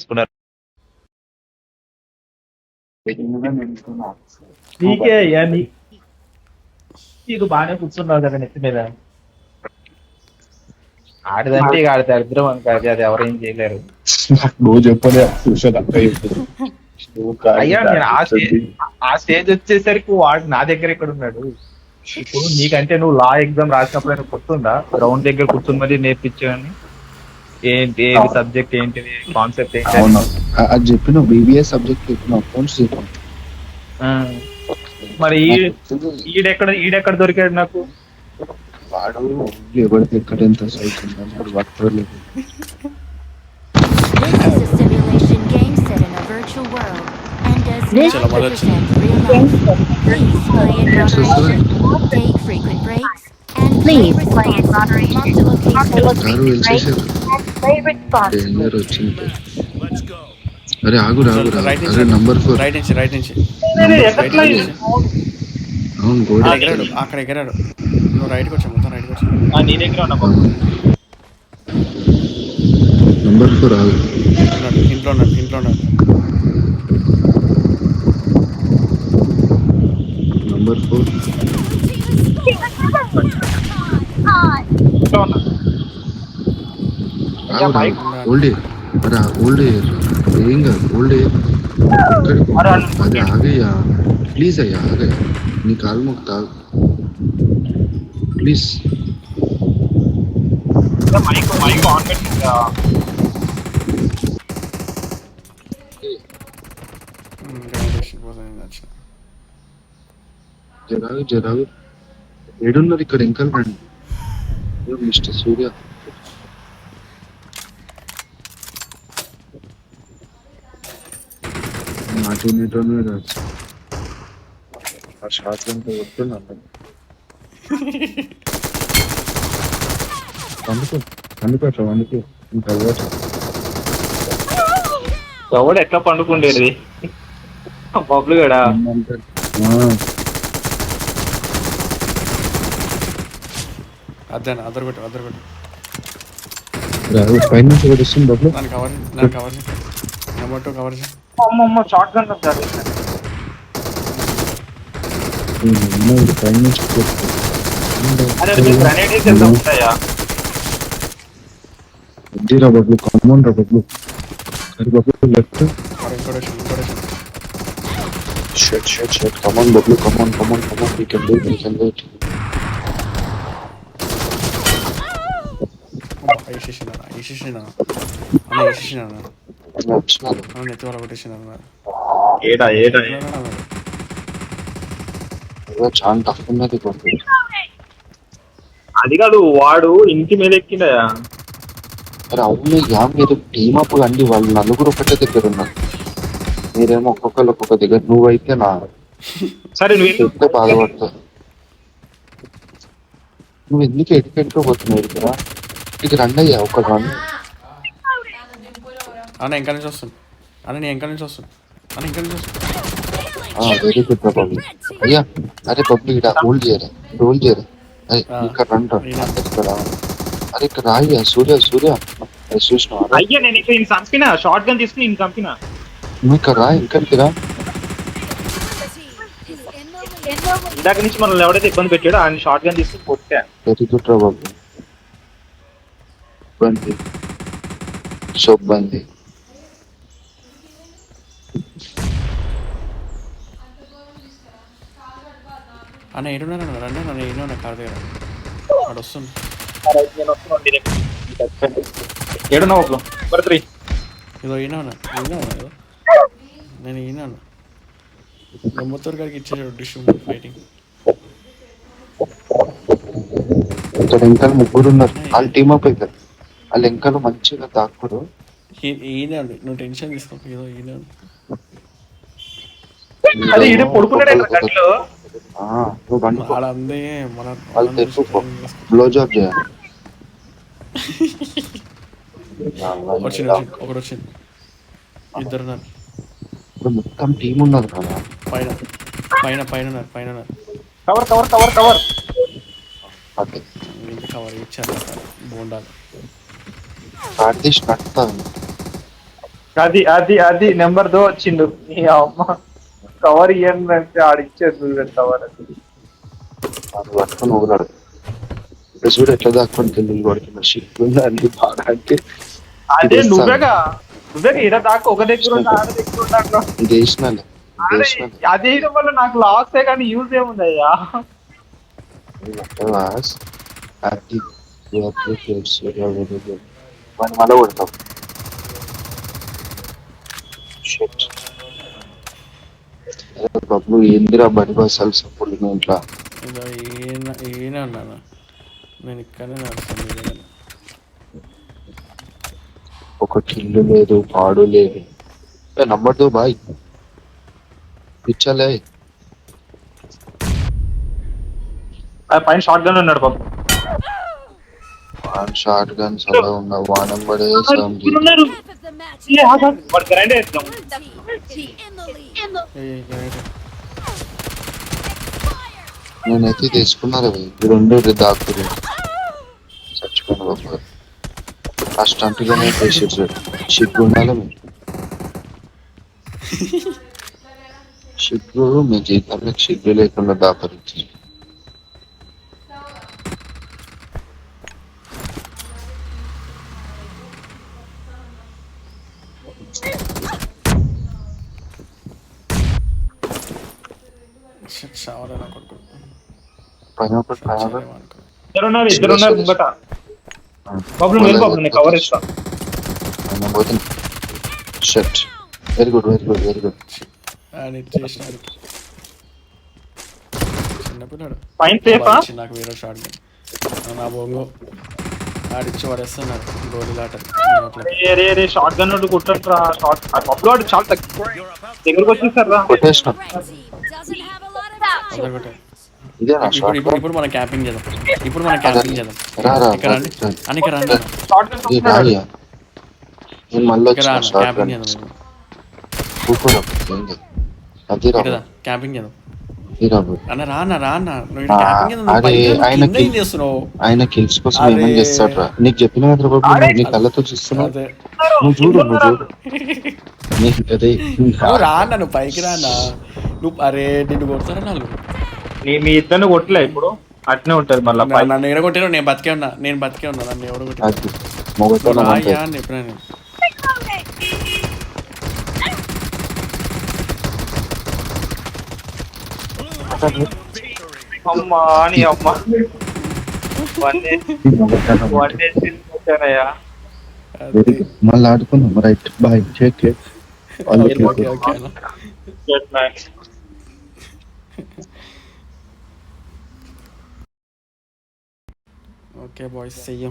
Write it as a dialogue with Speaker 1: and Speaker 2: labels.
Speaker 1: చేసుకున్నారు.
Speaker 2: నీకే అయ్యా నీకు బాగానే కూర్చున్నావు కదా నెత్తి మీద. ఆడిదంటే ఇక ఆడి దరిద్రం అనుకో, అది ఎవరేం చేయలేరు.
Speaker 3: నువ్వు చెప్పలే చూసాను అక్క చెప్తుంది.
Speaker 2: అయ్యా నేను ఆ స్టేజ్ వచ్చేసరికి వాడు నా దగ్గర ఇక్కడ ఉన్నాడు. ఇప్పుడు నీకంటే నువ్వు లా ఎగ్జామ్ రాసినప్పుడు ఆయన గుర్తుందా, గ్రౌండ్ దగ్గర కూర్చుని మరీ నేర్పించావని. ఏంటి ఏది సబ్జెక్ట్ ఏంటిది కాన్సెప్ట్ ఏంటి
Speaker 3: అవును అది చెప్పిన బీబీఎస్ సబ్జెక్ట్ చెప్పిన అకౌంట్స్ చెప్పాను.
Speaker 2: మరి ఈడెక్కడ దొరికాడు నాకు.
Speaker 3: వాడు ఎవరికి ఎక్కడ ఎంత సైట్ ఉన్నాడు పట్టుకోలేదు.
Speaker 4: This is a simulation game set in a virtual world and does not represent real life. Please play in moderation, take frequent breaks, and play responsibly.
Speaker 3: గారు వెళ్ళేసారు డేంజర్ వచ్చింది. అరే ఆగు అరే నంబర్ 4
Speaker 5: రైట్ నుంచి
Speaker 3: అవును గోడ
Speaker 5: అక్కడ ఎగరాడు. నువ్వు రైట్కి వచ్చా, మొత్తం రైట్కి వచ్చా.
Speaker 2: నీ దగ్గర ఉన్నా
Speaker 3: నంబర్ 4 ఆగు.
Speaker 5: ఇంట్లో ఉన్నాడు.
Speaker 3: నంబర్ 4 ఓల్డ్ అరే ఓల్డ్ ఏం కాదు ఓల్డ్ అరే ఆగయ్యా ప్లీజ్ అయ్యా ఆగయ్యా నీ కాలు మొక్క తాగు ప్లీజ్. జరాగు ఏడున్నారు ఇక్కడ ఇంకా రండి మిస్టర్ సూర్య. నాటోనే రాదు ఆ షాట్ అంతా వస్తున్నాను. వండుకో ఇంకా
Speaker 2: ఎవడు ఎట్లా పండుకుండేది బబ్లు గడా.
Speaker 5: అద్దరు
Speaker 3: పైన నుంచి ఒకటి వస్తుంది బబ్లు.
Speaker 5: నన్ను కవర్ నెంబర్ 2 కవర్ చేయి.
Speaker 2: షార్ట్ గన్
Speaker 3: పైన నుంచి రా బబ్లు కమన్ రా బబ్లు. అరే Bablu left shut come on Bablu come on we can do it.
Speaker 5: నెత్తి వాళ్ళ కొట్టేసిన
Speaker 3: చాలా టఫ్ ఉన్నది.
Speaker 2: అది కాదు వాడు ఇంటి మీద ఎక్కిందయా.
Speaker 3: అరే అవును మీరు టీమ్ అప్ అండి, వాళ్ళు నలుగురు ఒకటే దగ్గర ఉన్నారు, మీరేమో ఒక్కొక్కరు ఒక్కొక్క దగ్గర. నువ్వైతే నా
Speaker 2: సరే
Speaker 3: నువ్వు బాధపడతావు. నువ్వు ఎందుకు ఎడుకెట్టుకోబోతున్నావు ఇక్కడ ఇక రండి అయ్యా ఒక రన్.
Speaker 5: అన్న ఇంకా నుంచి వస్తుంది
Speaker 3: వెరీ గుడ్ బాబు అయ్యా. అరే బబ్లు ఇక్కడ హోల్డ్ చేయరా ఇక్కడ రండి అరే ఇక్కడ రాయ్యా సూర్య చూసినా
Speaker 2: అయ్యా నేను ఇక్కడ చంపిన షార్ట్ గన్ తీసుకుని నేను చంపిన.
Speaker 3: నువ్వు ఇక్కడ రా ఇక్కడికి రా.
Speaker 2: ఇందాక నుంచి మనల్ని ఎవడైతే ఇబ్బంది పెట్టాడో ఆయన షార్ట్ గన్ తీసుకుని కొట్టా.
Speaker 3: వెరీ గుడ్ రా బాబు. బంది
Speaker 5: అన్న ఏడున్నాను రండి నన్ను ఏడున్నా కార్ దగ్గర వాడు వస్తుంది. ఇదో ఈనాను నేను ఈనాను మొత్తం గారికి ఇచ్చేసాడు డిష్ ఫైటింగ్.
Speaker 3: ఇక్కడ ఇంకా ముగ్గురు ఉన్నారు, వాళ్ళు టీమ్ అప్ అవుతారు. వాళ్ళు ఇంకా మంచిగా తాకుడు.
Speaker 5: ఈనాడు నువ్వు టెన్షన్ తీసుకో. ఏదో ఈనాడు వాళ్ళందే
Speaker 3: వాళ్ళు తెలుసు బ్లో జాబ్ చేయాలి.
Speaker 5: ఒకడు వచ్చింది ఇద్దరు
Speaker 3: ఇప్పుడు మొత్తం టీం ఉన్నది కదా
Speaker 5: పైన
Speaker 2: cover cover cover cover
Speaker 5: cover ఇచ్చారు బోండాలు.
Speaker 3: కార్తీష్ కడతాను
Speaker 2: అది అది అది నెంబర్ దో వచ్చిండు ఈ అమ్మ కవర్ ఇయ్యండి అంటే ఆడిచ్చేది చూడండి కవర్.
Speaker 3: అది పట్టుకొని ఊరాడు. ఇప్పుడు చూడు ఎట్లా దాక్కొని కిందలు కొడుతున్నా షిప్ అన్ని బాగా అంటే
Speaker 2: అదే నువ్వేగా ఈడ దాకా ఒక దగ్గర ఉంటే ఆడ దగ్గర ఉంటాను.
Speaker 3: ఇది వేసినాను
Speaker 2: అది వేయడం వల్ల నాకు లాస్ కానీ యూజ్ ఏముందయ్యా.
Speaker 3: అది వాడిని మళ్ళీ కొడతాం. బాబు ఏందిరా బడి బస్సాలు సపోర్ట్ ఇంట్లో
Speaker 5: ఇదో ఈయన ఉన్నాను నేను ఇక్కడనే నడుస్తాను మీ దగ్గర.
Speaker 3: ఒక కిల్లు లేదు పాడు లేదు. నంబర్ దో బాయ్ పిచ్చలే.
Speaker 2: పైన షార్ట్ గన్ ఉన్నాడు పాపం.
Speaker 3: షార్ట్ గన్స్ అలా ఉన్న వానం పడే నేనైతే తీసుకున్నారు అవి ఈ రెండు దాక్కురు చచ్చిపోయిన బాబు. ఫస్ట్ అంటుగానే చేసేది సిగ్గు ఉండాలి మీరు. సిగ్గు మీ జీవితానికి సిగ్గు లేకుండా దాపరించి
Speaker 5: చావరా కొడుకు.
Speaker 3: పైన ఒకటి పైన
Speaker 2: ఇద్దరున్నారు ముంగట. బాబు నువ్వు వెళ్ళి బాబు నేను కవర్ ఇస్తా.
Speaker 3: పైన పోతుంది. Shut very good very good very good.
Speaker 5: చేసినాడు చిన్నపిల్లాడు.
Speaker 2: పైన సేఫా
Speaker 5: నాకు వేరే షాట్ నా బొంగు ఆడిచ్చి పడేస్తున్నాడు గోళీలాట.
Speaker 2: షార్ట్ గన్ కుట్టరా షార్ట్ పబ్లో వాడు చాలా తక్కువ దగ్గరకు వచ్చేసారు రా.
Speaker 3: కొట్టేసిన ఇదేనా
Speaker 5: ఇప్పుడు ఇప్పుడు ఇప్పుడు మనం క్యాంపింగ్ చేద్దాం. ఇప్పుడు మనం క్యాంపింగ్ చేద్దాం. ఇక్కడ రండి అని ఇక్కడ రండి.
Speaker 2: షార్ట్ గన్
Speaker 3: ఇది రాలియా నేను మళ్ళీ
Speaker 5: ఇక్కడ
Speaker 3: వచ్చిన షార్ట్
Speaker 5: క్యాంపింగ్
Speaker 3: గన్
Speaker 5: చేద్దాం.
Speaker 3: కూకోరా అది రా
Speaker 5: క్యాంపింగ్ చేద్దాం.
Speaker 3: రాబు
Speaker 5: అన్న రాన్న నువ్వు క్యాంపింగ్ చేద్దాం.
Speaker 3: అరే
Speaker 5: కింద ఏం చేస్తున్నావు?
Speaker 3: ఆయన కిల్స్ కోసం ఏమని చేస్తాడు రా. నీకు చెప్పిన కదా బాబు నీ కళ్ళతో చూస్తున్నావు.
Speaker 5: అదే
Speaker 3: నువ్వు చూడు నీకు అదే
Speaker 5: నువ్వు రాన్న నువ్వు పైకి రాన్న నువ్వు. అరే నిన్ను కొడతారా నాలుగు.
Speaker 2: మీ ఇద్దరిని కొట్టలే ఇప్పుడు అట్నే ఉంటది మళ్ళీ.
Speaker 5: నన్ను ఎడగొట్టారు నేను బతికే ఉన్నా నన్ను ఎవరు కొట్టారు
Speaker 3: మొగతనం అంటే
Speaker 5: అని చెప్పినా నేను.
Speaker 2: అమ్మా నీ అమ్మ వచ్చానయ్యా.
Speaker 3: వెరీ గుడ్ మళ్ళీ ఆడుకుందాం. Right bye take care.
Speaker 5: Okay boys, see you.